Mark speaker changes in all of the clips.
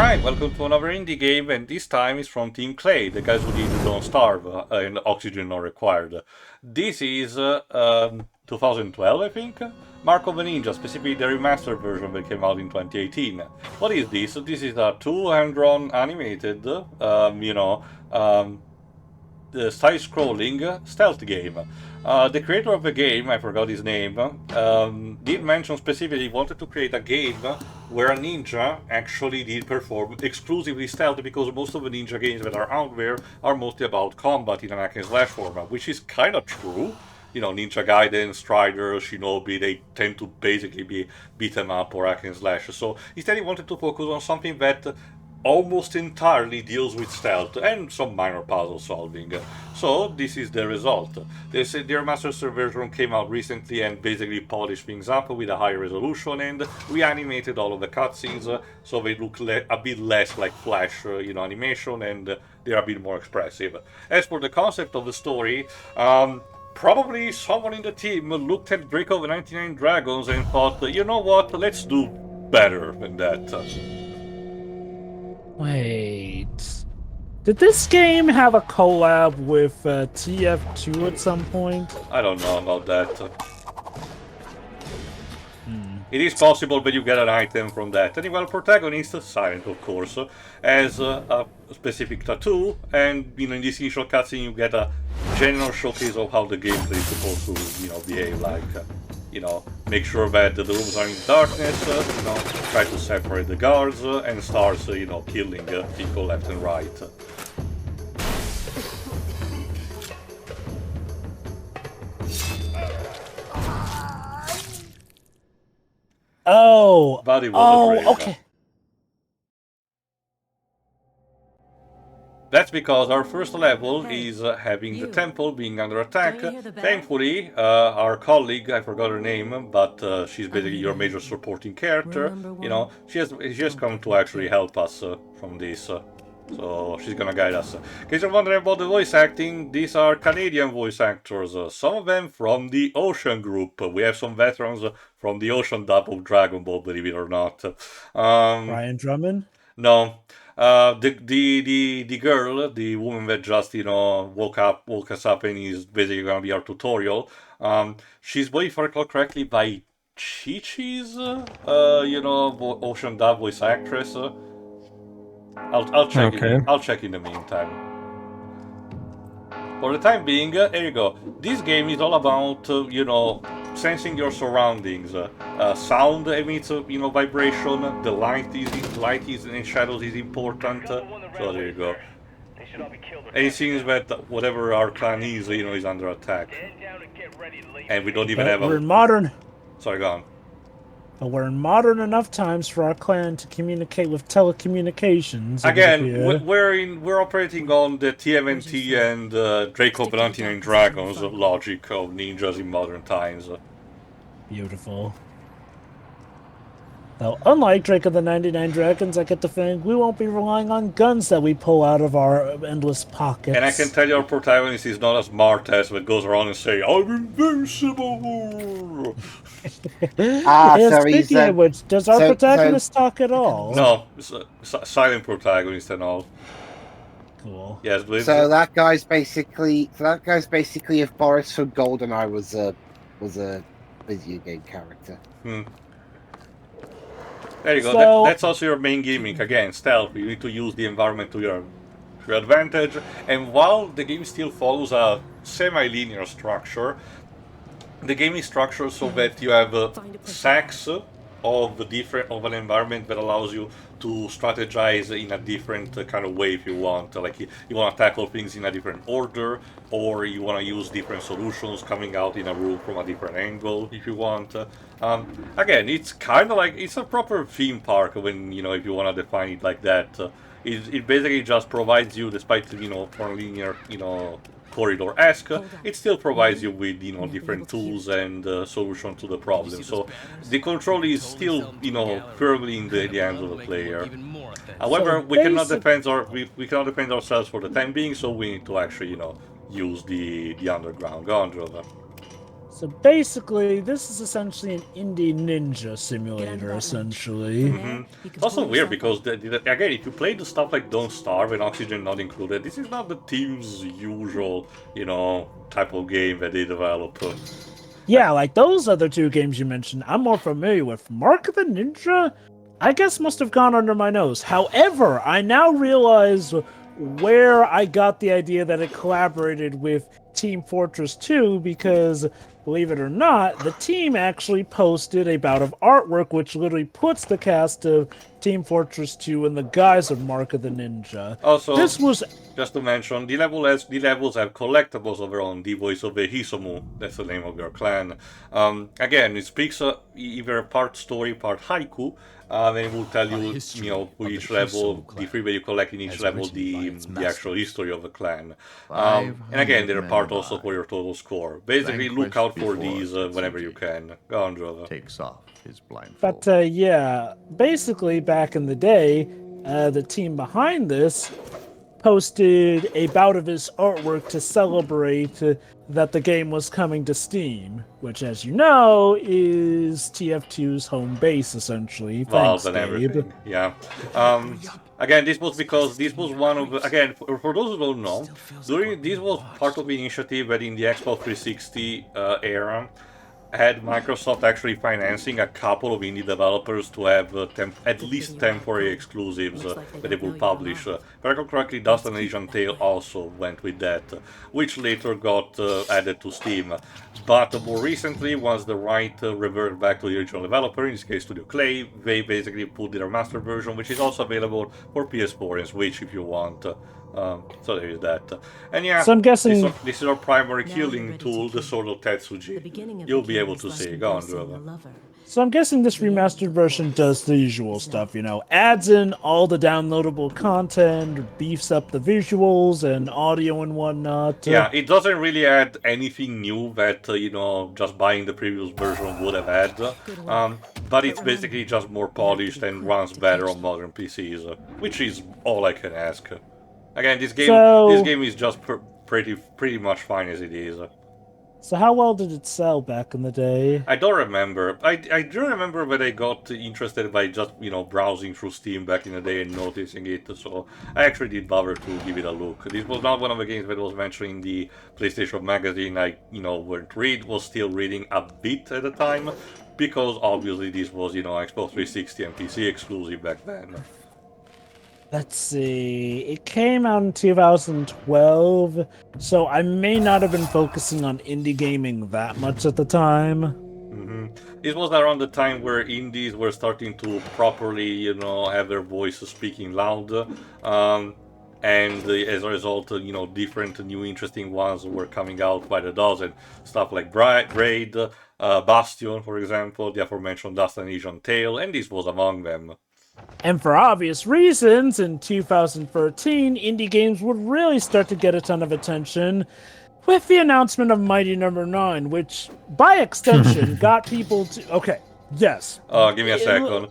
Speaker 1: Alright, welcome to another indie game, and this time is from Team Clay, the guys who did Don't Starve and Oxygen Not Required. This is 2012, I think? Mark of the Ninja, specifically the remastered version that came out in 2018. What is this? This is a two-hand-drawn animated, the side-scrolling stealth game. The creator of the game, I forgot his name, did mention specifically he wanted to create a game where a ninja actually did perform exclusively stealth, because most of the ninja games that are out there are mostly about combat in an hack and slash format, which is kind of true. You know, Ninja Gaiden, Strider, Shinobi, they tend to basically be beat 'em up or hack and slash. So instead he wanted to focus on something that almost entirely deals with stealth and some minor puzzle solving. So this is the result. The remastered version came out recently and basically polished things up with a higher resolution and reanimated all of the cutscenes so they look a bit less like Flash animation, and they're a bit more expressive. As for the concept of the story, probably someone in the team looked at Drake of the 99 Dragons and thought, you know what, let's do better than that.
Speaker 2: Wait. Did this game have a collab with TF2 at some point?
Speaker 1: I don't know about that. It is possible that you get an item from that. And well, protagonist, Silent of course, has a specific tattoo, and in this initial cutscene you get a general showcase of how the gameplay is supposed to behave, like make sure that the rooms are in darkness, try to separate the guards, and starts killing people left and right.
Speaker 2: Okay.
Speaker 1: That's because our first level is having the temple being under attack. Thankfully, our colleague, I forgot her name, but she's basically your major supporting character. She has come to actually help us from this. So she's gonna guide us. In case you're wondering about the voice acting, these are Canadian voice actors, some of them from the Ocean Group. We have some veterans from the Ocean dub of Dragon Ball, believe it or not.
Speaker 2: Ryan Drummond?
Speaker 1: No. The girl, the woman that just woke us up and is basically gonna be our tutorial. She's voiced, if I recall correctly, by Chi-Chi's Ocean dub voice actress. I'll check it. I'll check in the meantime. For the time being, here you go. This game is all about sensing your surroundings. Sound emits vibration. The light is and shadows is important. So there you go. And it seems that whatever our clan is, is under attack. And we don't even have a.
Speaker 2: We're in modern.
Speaker 1: Sorry, go on.
Speaker 2: But we're in modern enough times for our clan to communicate with telecommunications.
Speaker 1: Again, we're operating on the TMNT and Draco 99 Dragons logic of ninjas in modern times.
Speaker 2: Beautiful. Now, unlike Drake of the 99 Dragons, I get the feeling we won't be relying on guns that we pull out of our endless pockets.
Speaker 1: And I can tell your protagonist is not a smart ass that goes around and say, I'm invincible!
Speaker 2: Speaking of which, does our protagonist talk at all?
Speaker 1: No, it's a silent protagonist and all.
Speaker 2: Cool.
Speaker 1: Yes, please.
Speaker 3: So that guy's basically if Boris from GoldenEye was a video game character.
Speaker 1: There you go.
Speaker 2: So,
Speaker 1: that's also your main gimmick. Again, stealth. You need to use the environment to your advantage. And while the game still follows a semi-linear structure, the game is structured so that you have sacks of an environment that allows you to strategize in a different kind of way if you want. Like you want to tackle things in a different order, or you want to use different solutions coming out in a room from a different angle if you want. Again, it's kind of like it's a proper theme park when if you want to define it like that. It basically just provides you, despite for linear corridor-esque, it still provides you with different tools and solutions to the problem. So the control is still firmly in the hands of the player. However, we cannot defend ourselves for the time being, so we need to actually use the underground. Go on, Joseph.
Speaker 2: So basically, this is essentially an indie ninja simulator, essentially.
Speaker 1: It's also weird because, again, if you play the stuff like Don't Starve and Oxygen Not Included, this is not the team's usual, type of game that they develop.
Speaker 2: Yeah, like those other two games you mentioned, I'm more familiar with. Mark of the Ninja, I guess must have gone under my nose. However, I now realize where I got the idea that it collaborated with Team Fortress 2 because, believe it or not, the team actually posted a bout of artwork which literally puts the cast of Team Fortress 2 in the guise of Mark of the Ninja.
Speaker 1: Also,
Speaker 2: this was
Speaker 1: just to mention, the levels have collectibles of their own. The voice of the Hisomu, that's the name of your clan. Again, it speaks either part story, part haiku. And it will tell you, for each level, the free way you collect in each level, the actual history of the clan. And again, they're part also for your total score. Basically, look out for these whenever you can. Go on, Drova.
Speaker 4: Takes off his blindfold.
Speaker 2: But yeah, basically back in the day, the team behind this posted a bout of his artwork to celebrate that the game was coming to Steam, which, as you know, is TF2's home base, essentially.
Speaker 1: Valve
Speaker 2: Thanks,
Speaker 1: and
Speaker 2: Gabe.
Speaker 1: everything, yeah. Again, this was because this was one of, again, for those who don't know, this was part of the initiative that in the Xbox 360 era, had Microsoft actually financing a couple of indie developers to have at least temporary exclusives that they will publish. If I recall correctly, Dust and Asian Tale also went with that, which later got added to Steam. But more recently, once the right reverted back to the original developer, in this case Studio Clay, they basically put their master version, which is also available for PS4 and Switch if you want. So there is that. And yeah,
Speaker 2: So I'm guessing
Speaker 1: this is our primary killing tool, the Sword of Tetsuji. You'll be able to see. Go on, Drova.
Speaker 2: So I'm guessing this remastered version does the usual stuff, adds in all the downloadable content, beefs up the visuals and audio and whatnot.
Speaker 1: Yeah, it doesn't really add anything new that, just buying the previous version would have had. But it's basically just more polished and runs better on modern PCs, which is all I can ask. Again, this game is just pretty much fine as it is.
Speaker 2: So how well did it sell back in the day?
Speaker 1: I don't remember. I do remember that I got interested by just, browsing through Steam back in the day and noticing it, so I actually did bother to give it a look. This was not one of the games that was mentioned in the PlayStation magazine. I, was still reading a bit at the time, because obviously this was, Xbox 360 and PC exclusive back then.
Speaker 2: Let's see. It came out in 2012, so I may not have been focusing on indie gaming that much at the time.
Speaker 1: This was around the time where indies were starting to properly, have their voice speaking loud. And as a result, different new interesting ones were coming out by the dozen. Stuff like Braid, Bastion, for example, the aforementioned Dust and Asian Tale, and this was among them.
Speaker 2: And for obvious reasons, in 2013, indie games would really start to get a ton of attention with the announcement of Mighty Number 9, which, by extension, got people to... Okay, yes.
Speaker 1: Give me a second.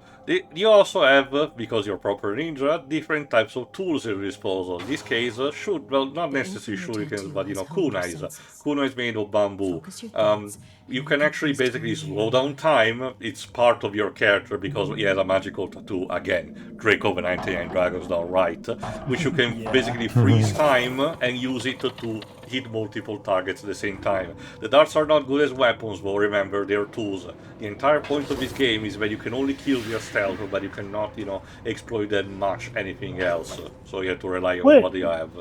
Speaker 1: You also have, because you're proper ninja, different types of tools at your disposal. In this case, not necessarily shurikens, but kunais. Kunais made of bamboo. You can actually basically slow down time. It's part of your character because he has a magical tattoo. Again, Draco of the 99 Dragons done right, which you can basically freeze time and use it to hit multiple targets at the same time. The darts are not good as weapons, but remember, they're tools. The entire point of this game is that you can only kill via stealth, but you cannot, exploit that much anything else. So you have to rely on what you have.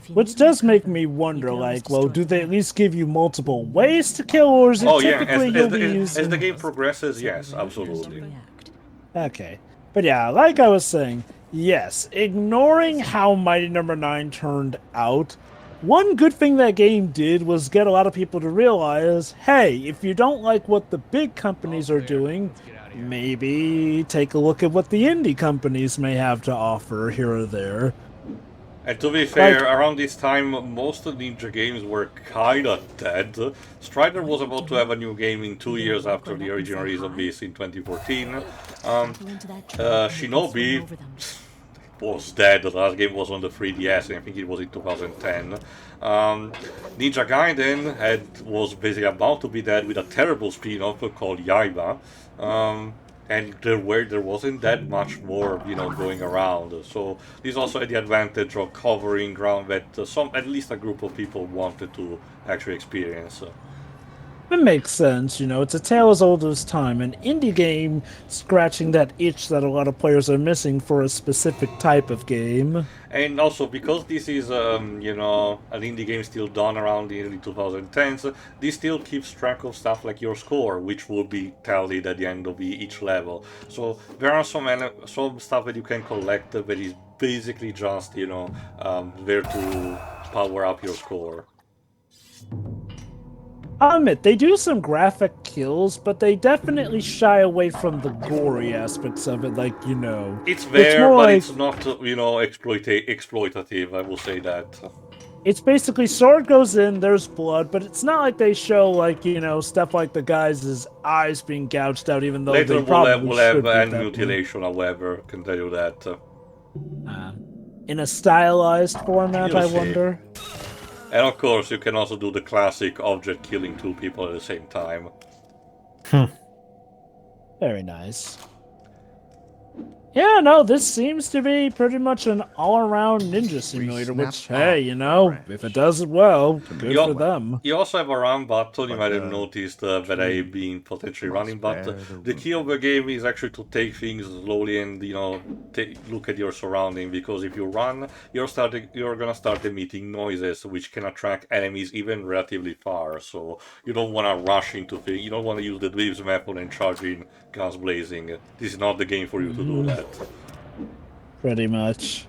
Speaker 2: Which does make me wonder, well, do they at least give you multiple ways to kill, or is it typically
Speaker 1: as the game progresses, yes, absolutely.
Speaker 2: Okay. But yeah, like I was saying, yes, ignoring how Mighty Number 9 turned out, one good thing that game did was get a lot of people to realize, hey, if you don't like what the big companies are doing, maybe take a look at what the indie companies may have to offer here or there.
Speaker 1: And to be fair, around this time, most of the ninja games were kinda dead. Strider was about to have a new game in 2 years after the original release of this in 2014. Shinobi, was dead. The last game was on the 3DS, and I think it was in 2010. Ninja Gaiden was basically about to be dead with a terrible spin-off called Yaiba. And there wasn't that much more, going around. So this also had the advantage of covering ground that at least a group of people wanted to actually experience.
Speaker 2: It makes sense, it's a tale as old as time, an indie game scratching that itch that a lot of players are missing for a specific type of game.
Speaker 1: And also, because this is, an indie game still done around the early 2010s, this still keeps track of stuff like your score, which will be tallied at the end of each level. So there are some stuff that you can collect that is basically just, there to power up your score.
Speaker 2: I'll admit, they do some graphic kills, but they definitely shy away from the gory aspects of it,
Speaker 1: It's there, but
Speaker 2: like,
Speaker 1: it's not, exploitative, I will say that.
Speaker 2: It's basically sword goes in, there's blood, but it's not like they show, stuff like the guys' eyes being gouged out, even though
Speaker 1: Later
Speaker 2: they probably
Speaker 1: we'll have
Speaker 2: should be
Speaker 1: hand
Speaker 2: that
Speaker 1: mutilation, however, can tell you that.
Speaker 2: in a stylized format,
Speaker 1: You'll
Speaker 2: I
Speaker 1: see.
Speaker 2: wonder.
Speaker 1: And of course, you can also do the classic object killing two people at the same time.
Speaker 2: Very nice. Yeah, no, this seems to be pretty much an all-around ninja simulator, which, hey, if it does it well, good for them.
Speaker 1: You also have a run button. You might have noticed that I've been potentially running, but the key of the game is actually to take things slowly and, look at your surrounding, because if you run, you're gonna start emitting noises which can attract enemies even relatively far, so you don't want to rush into things. You don't want to use the Dweeb's method and charge in guns blazing. This is not the game for you to do that.
Speaker 2: Pretty much.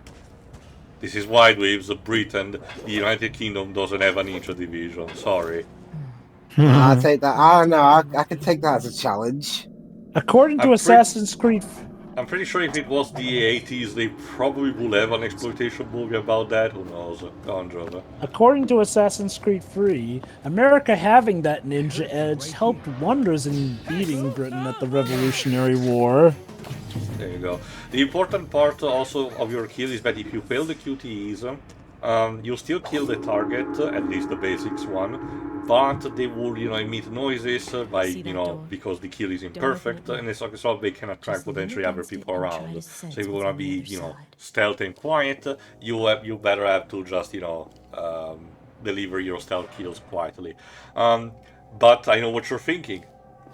Speaker 1: This is why Dweebs, Britain, the United Kingdom doesn't have a ninja division. Sorry.
Speaker 3: I'll take that. I don't know. I can take that as a challenge.
Speaker 2: According to Assassin's Creed...
Speaker 1: I'm pretty sure if it was the 80s, they probably would have an exploitation movie about that. Who knows? Go on, Jonah.
Speaker 2: According to Assassin's Creed 3, America having that ninja edge helped wonders in beating Britain at the Revolutionary War.
Speaker 1: There you go. The important part also of your kill is that if you fail the QTEs, you still kill the target, at least the basics one, but they will, emit noises because the kill is imperfect, and as a result they can attract potentially other people around. So if you want to be, stealth and quiet, you better have to just, deliver your stealth kills quietly. But I know what you're thinking.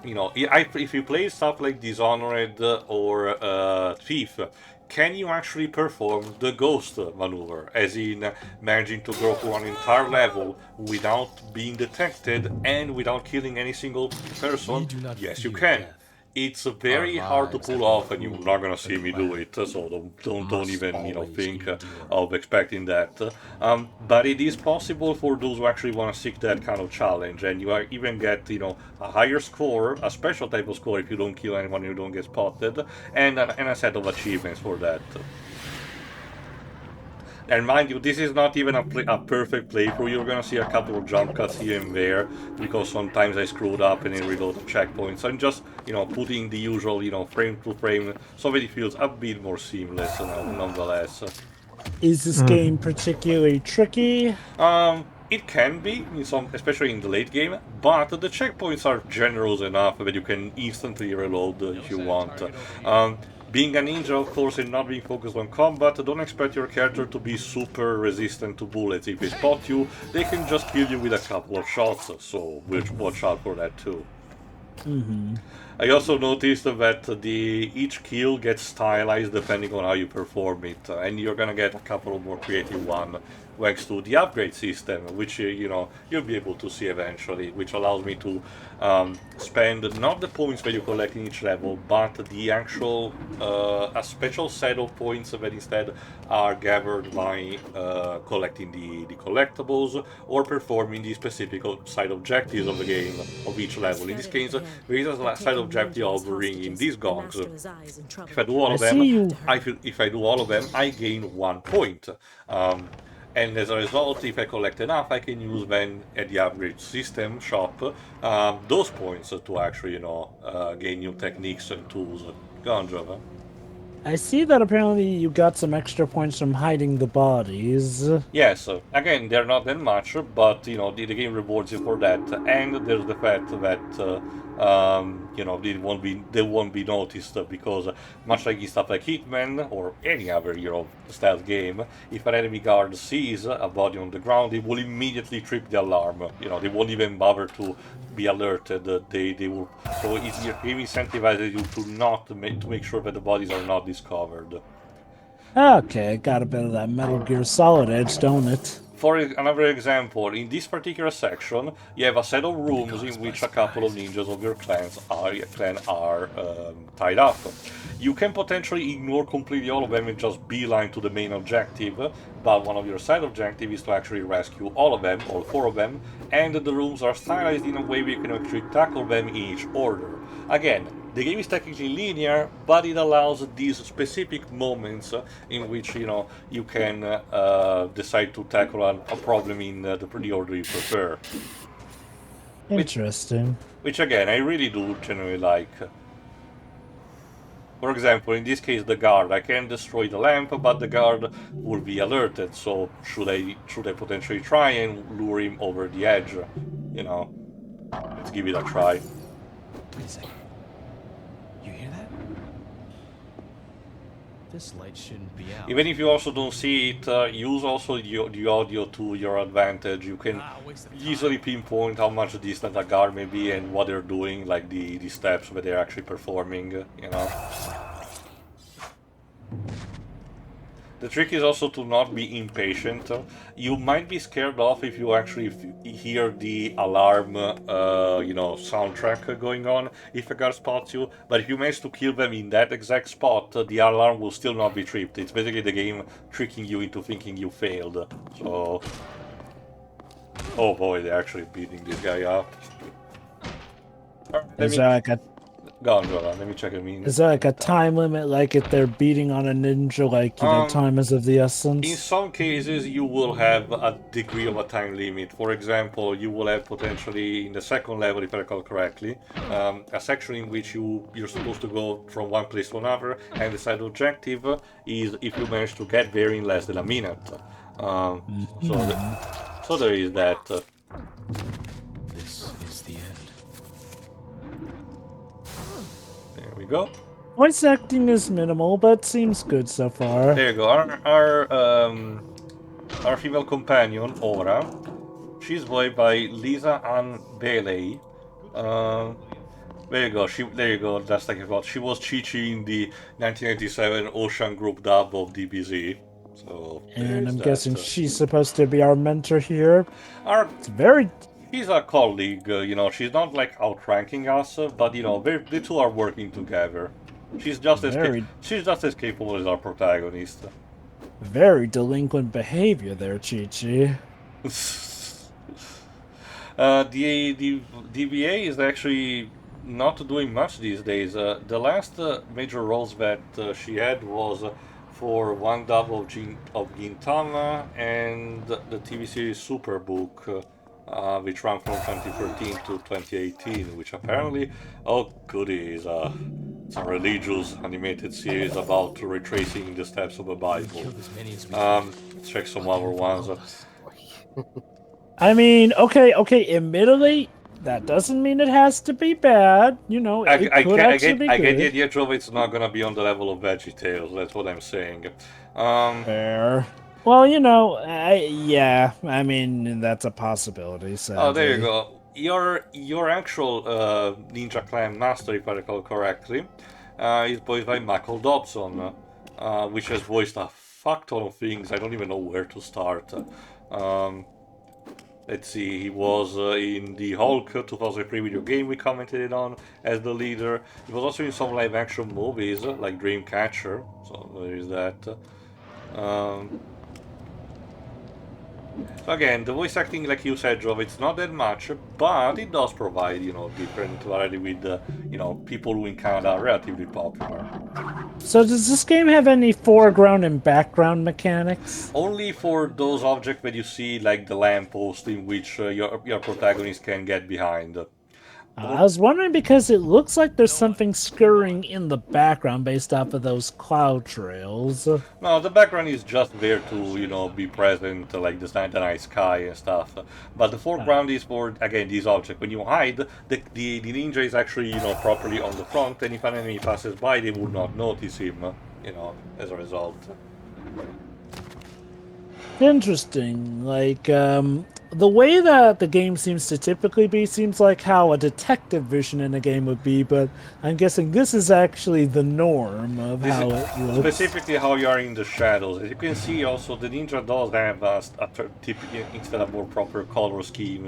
Speaker 1: If you play stuff like Dishonored or Thief, can you actually perform the ghost maneuver, as in managing to go through an entire level without being detected and without killing any single person? Yes, you can. It's very hard to pull off, and you're not gonna see me do it, so don't even think of expecting that. But it is possible for those who actually want to seek that kind of challenge, and you even get a higher score, a special type of score if you don't kill anyone, you don't get spotted, and a set of achievements for that. And mind you, this is not even a perfect playthrough. You're gonna see a couple of jump cuts here and there, because sometimes I screwed up and then reload the checkpoints. I'm just, putting the usual, frame to frame, so that it feels a bit more seamless, nonetheless.
Speaker 2: Is this game particularly tricky?
Speaker 1: It can be, especially in the late game, but the checkpoints are generous enough that you can instantly reload if you want. Being a ninja, of course, and not being focused on combat, don't expect your character to be super resistant to bullets. If they spot you, they can just kill you with a couple of shots, so watch out for that too. I also noticed that each kill gets stylized depending on how you perform it, and you're gonna get a couple of more creative ones thanks to the upgrade system, which you'll be able to see eventually, which allows me to spend not the points that you collect in each level, but the actual a special set of points that instead are gathered by collecting the collectibles or performing the specific side objectives of the game of each level. In this case, there is a side objective of ringing these gongs. If I do all of them, if I do all of them, I gain 1 point. And as a result, if I collect enough, I can use then at the upgrade system shop those points to actually, gain new techniques and tools. Go on, Java.
Speaker 2: I see that apparently you got some extra points from hiding the bodies.
Speaker 1: Yes, again, they're not that much, but you know the game rewards you for that, and there's the fact that you know they won't be noticed because much like in stuff like Hitman or any other stealth game, if an enemy guard sees a body on the ground, they will immediately trip the alarm. You know they won't even bother to be alerted. They will. So the game incentivizes you to make sure that the bodies are not discovered.
Speaker 2: Okay, got a bit of that Metal Gear Solid edge, don't it?
Speaker 1: For another example, in this particular section, you have a set of rooms in which a couple of ninjas of your clan are tied up. You can potentially ignore completely all of them and just beeline to the main objective, but one of your side objectives is to actually rescue all of them, all four of them, and the rooms are stylized in a way where you can actually tackle them in each order. Again, the game is technically linear, but it allows these specific moments in which you can decide to tackle a problem in the order you prefer.
Speaker 2: Interesting.
Speaker 1: Which again, I really do generally like. For example, in this case, the guard. I can destroy the lamp, but the guard will be alerted. So should I potentially try and lure him over the edge? Let's give it a try.
Speaker 4: Wait a second. You hear that? This light shouldn't be out.
Speaker 1: Even if you also don't see it, use also the audio to your advantage. You can easily pinpoint how much distant a guard may be and what they're doing, like the steps that they're actually performing, The trick is also to not be impatient. You might be scared off if you actually hear the alarm, soundtrack going on if a guard spots you. But if you manage to kill them in that exact spot, the alarm will still not be tripped. It's basically the game tricking you into thinking you failed. So, oh boy, they're actually beating this guy up. Go on, let me check a minute.
Speaker 2: Is there like a time limit, like if they're beating on a ninja, like, time is of the essence?
Speaker 1: In some cases, you will have a degree of a time limit. For example, you will have potentially, in the second level, if I recall correctly, a section in which you're supposed to go from one place to another, and the side objective is if you manage to get there in less than a minute. So there is that.
Speaker 4: This is the end.
Speaker 1: There we go.
Speaker 2: Voice acting is minimal, but seems good so far.
Speaker 1: There you go. Our female companion, Aura, she's voiced by Lisa Ann Bailey. There you go. There you go. That's like I thought. She was Chi-Chi in the 1997 Ocean Group dub of DBZ. So.
Speaker 2: And I'm guessing she's supposed to be our mentor here.
Speaker 1: It's
Speaker 2: very.
Speaker 1: She's a colleague, she's not like outranking us, but the two are working together. She's just as capable as our protagonist.
Speaker 2: Very delinquent behavior there, Chi-Chi.
Speaker 1: The DBA is actually not doing much these days. The last major roles that she had was for one dub of Gintama and the TV series Superbook. Which ran from 2013 to 2018, which apparently, oh goody, is a religious animated series about retracing the steps of the Bible. Let's check some other ones.
Speaker 2: I mean, okay, admittedly, that doesn't mean it has to be bad.
Speaker 1: I get the idea of it's not gonna be on the level of VeggieTales, that's what I'm saying.
Speaker 2: Fair. Well, I mean, that's a possibility. Sadly.
Speaker 1: Oh, there you go. Your actual Ninja Clan master, if I recall correctly, is voiced by Michael Dobson, which has voiced a fuck ton of things. I don't even know where to start. Let's see, he was in the Hulk 2003 video game we commented on as the leader. He was also in some live action movies like Dreamcatcher, so there is that. So again, the voice acting, like you said, Jove, it's not that much, but it does provide, different variety with, people who in Canada are relatively popular.
Speaker 2: So does this game have any foreground and background mechanics?
Speaker 1: Only for those objects that you see, like the lamppost in which your protagonist can get behind.
Speaker 2: I was wondering because it looks like there's something scurrying in the background based off of those cloud trails.
Speaker 1: No, the background is just there to, be present, like the night sky and stuff. But the foreground is for, again, these objects. When you hide, the ninja is actually, properly on the front, and if an enemy passes by, they would not notice him, as a result.
Speaker 2: Interesting. Like, the way that the game seems to typically be seems like how a detective vision in a game would be, but I'm guessing this is actually the norm of how it looks.
Speaker 1: Specifically how you are in the shadows. As you can see, also, the ninja does have instead of more proper color scheme,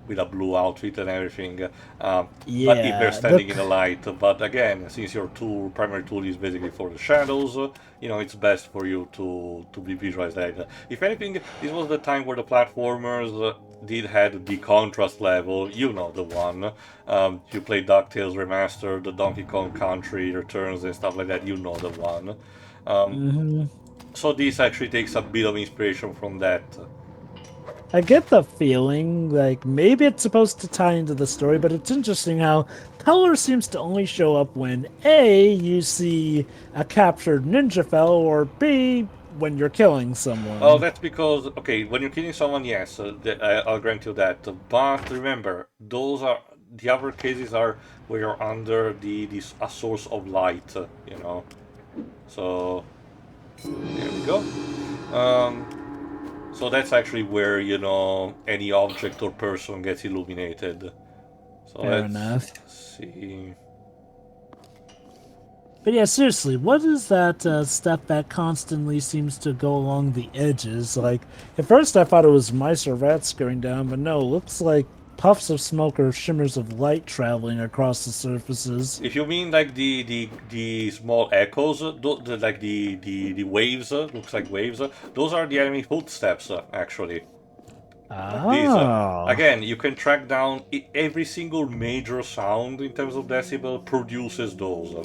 Speaker 1: with a blue outfit and everything. But if they're standing in the light. But again, since your primary tool is basically for the shadows, it's best for you to be visualized like that. If anything, this was the time where the platformers did had the contrast level, the one. You play DuckTales Remastered, the Donkey Kong Country Returns and stuff like that, the one. So this actually takes a bit of inspiration from that.
Speaker 2: I get the feeling like maybe it's supposed to tie into the story, but it's interesting how color seems to only show up when A, you see a captured ninja fellow, or B, when you're killing someone.
Speaker 1: Oh, that's because, okay, when you're killing someone, yes, I'll grant you that. But remember, those are, the other cases are where you're under a source of light, So, there we go. So that's actually where, any object or person gets illuminated. So
Speaker 2: Fair
Speaker 1: let's
Speaker 2: enough.
Speaker 1: see.
Speaker 2: But yeah, seriously, what is that stuff that constantly seems to go along the edges? Like, at first I thought it was mice or rats going down, but no, it looks like puffs of smoke or shimmers of light traveling across the surfaces.
Speaker 1: If you mean like the small echoes, like the waves, looks like waves, those are the enemy footsteps, actually. These, again, you can track down every single major sound in terms of decibel produces those,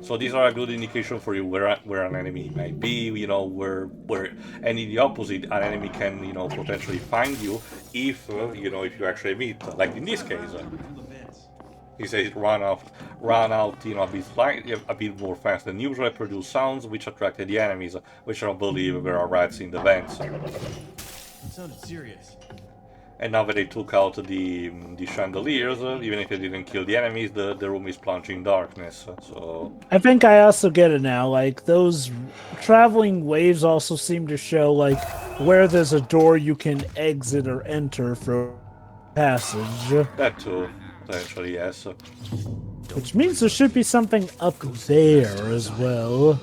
Speaker 1: So these are a good indication for you where an enemy might be, where and in the opposite, an enemy can, potentially find you if you actually meet, like in this case. He says run out, a bit more fast than usual, produce sounds which attracted the enemies, which I believe there are rats in the vents.
Speaker 4: It sounded serious.
Speaker 1: And now that they took out the chandeliers, even if they didn't kill the enemies, the room is plunged in darkness. So
Speaker 2: I think I also get it now. Like, those traveling waves also seem to show, like, where there's a door you can exit or enter from passage.
Speaker 1: that too, potentially, yes.
Speaker 2: Which means there should be something up there as well.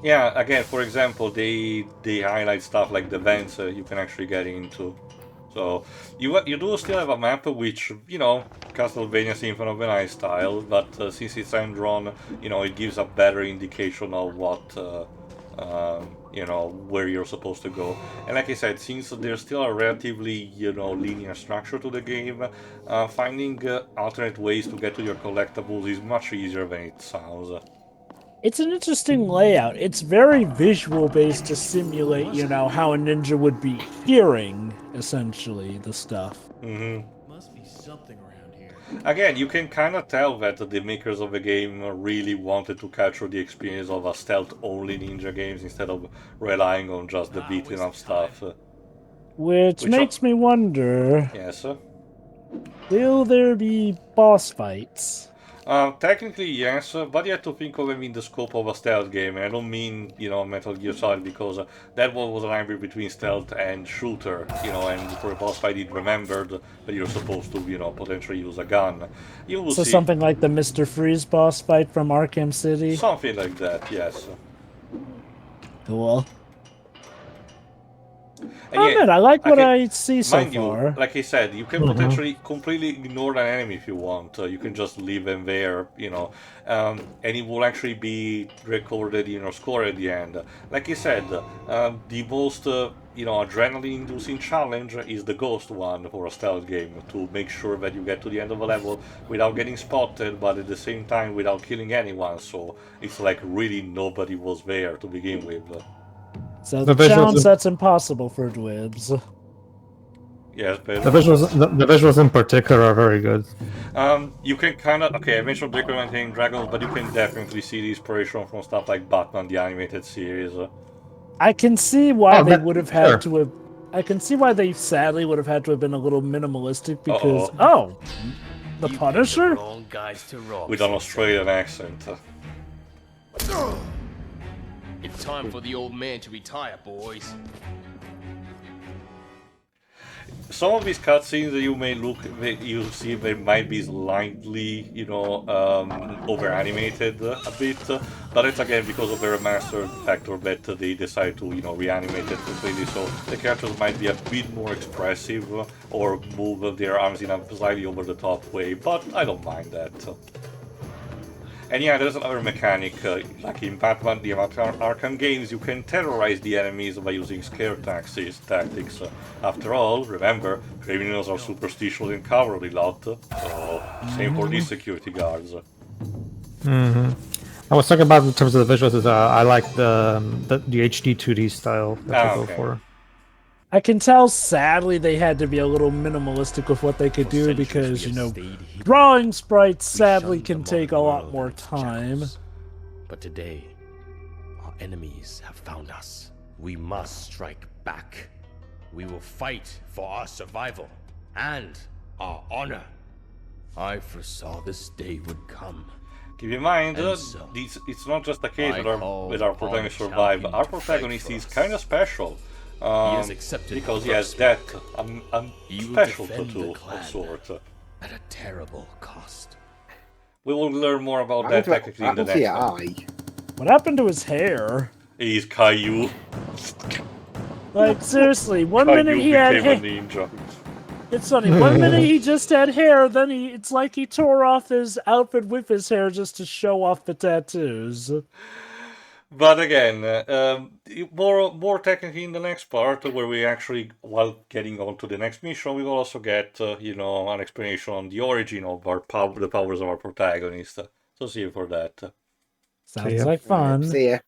Speaker 1: Yeah, again, for example, they highlight stuff like the vents you can actually get into. So you do still have a map which, Castlevania Symphony of the Night style, but since it's hand-drawn, it gives a better indication of what, where you're supposed to go. And like I said, since there's still a relatively, linear structure to the game, finding alternate ways to get to your collectibles is much easier than it sounds.
Speaker 2: It's an interesting layout. It's very visual based to simulate, how a ninja would be hearing, essentially, the stuff.
Speaker 4: Must be something around here.
Speaker 1: Again, you can kind of tell that the makers of the game really wanted to capture the experience of a stealth-only ninja games instead of relying on just the beaten-up stuff.
Speaker 2: Which makes me wonder,
Speaker 1: Yes?
Speaker 2: will there be boss fights?
Speaker 1: Technically, yes, but you have to think of them in the scope of a stealth game, and I don't mean, Metal Gear Solid, because that one was a hybrid between stealth and shooter, and for a boss fight it remembered that you're supposed to, potentially use a gun. You will
Speaker 2: So
Speaker 1: see
Speaker 2: something like the Mr. Freeze boss fight from Arkham City?
Speaker 1: something like that, yes.
Speaker 2: Cool.
Speaker 1: And yeah,
Speaker 2: man, I like what
Speaker 1: okay,
Speaker 2: I see so
Speaker 1: mind
Speaker 2: far.
Speaker 1: you, like I said, you can potentially completely ignore an enemy if you want. You can just leave them there, and it will actually be recorded in your score at the end. Like I said, the most, adrenaline-inducing challenge is the ghost one for a stealth game, to make sure that you get to the end of a level without getting spotted, but at the same time without killing anyone, so it's like really nobody was there to begin with.
Speaker 2: So the challenge that's impossible for Dwibs.
Speaker 1: Yes, but
Speaker 5: The visuals in particular are very good.
Speaker 1: you can kind of I mentioned Decorating Dragons, but you can definitely see the inspiration from stuff like Batman the Animated Series.
Speaker 2: I can see why they would have had
Speaker 5: sure.
Speaker 2: to have. I can see why they sadly would have had to have been a little minimalistic because the
Speaker 6: You
Speaker 2: Punisher.
Speaker 6: picked the wrong guys to rob.
Speaker 1: With an Australian accent.
Speaker 6: It's time for the old man to retire, boys.
Speaker 1: Some of these cutscenes that you see they might be slightly, over animated a bit, but it's again because of the remastered factor that they decide to, reanimate it completely. So the characters might be a bit more expressive or move their arms in a slightly over the top way, but I don't mind that. And yeah, there's another mechanic, like in Batman the Arkham games, you can terrorize the enemies by using scare tactics. After all, remember, criminals are superstitious and cowardly lot, so same for these security guards.
Speaker 5: I was talking about in terms of the visuals. Is I like the HD 2D style that they go for.
Speaker 2: I can tell, sadly, they had to be a little minimalistic with what they could do because, drawing sprites sadly can take a lot more time.
Speaker 6: But today, our enemies have found us. We must strike back. We will fight for our survival and our honor. I foresaw this day would come.
Speaker 1: Keep in mind,
Speaker 6: And so,
Speaker 1: it's not just the case
Speaker 6: I
Speaker 1: that
Speaker 6: call
Speaker 1: with our
Speaker 6: upon
Speaker 1: protagonist
Speaker 6: the
Speaker 1: survive.
Speaker 6: champion
Speaker 1: Our
Speaker 6: to fight
Speaker 1: protagonist
Speaker 6: for
Speaker 1: is
Speaker 6: us.
Speaker 1: kind of special.
Speaker 6: has accepted
Speaker 1: Because
Speaker 6: the
Speaker 1: he has
Speaker 6: first
Speaker 1: that
Speaker 6: He will
Speaker 1: special
Speaker 6: defend the
Speaker 1: tattoo of
Speaker 6: clan.
Speaker 1: sorts.
Speaker 6: At a terrible cost.
Speaker 1: We will learn more about
Speaker 3: I
Speaker 1: that
Speaker 3: went
Speaker 1: technically in the
Speaker 3: to
Speaker 1: next one.
Speaker 3: eye.
Speaker 2: What happened to his hair?
Speaker 1: He's Caillou.
Speaker 2: Like, seriously, one
Speaker 1: Caillou
Speaker 2: minute he had
Speaker 1: became a
Speaker 2: hair.
Speaker 1: ninja.
Speaker 2: It's funny, one minute he just had hair, then it's like he tore off his outfit with his hair just to show off the tattoos.
Speaker 1: But again, more technically in the next part, where we actually, while getting on to the next mission, we will also get, an explanation on the origin of the powers of our protagonist. So see you for that.
Speaker 2: Sounds like fun.
Speaker 3: See ya.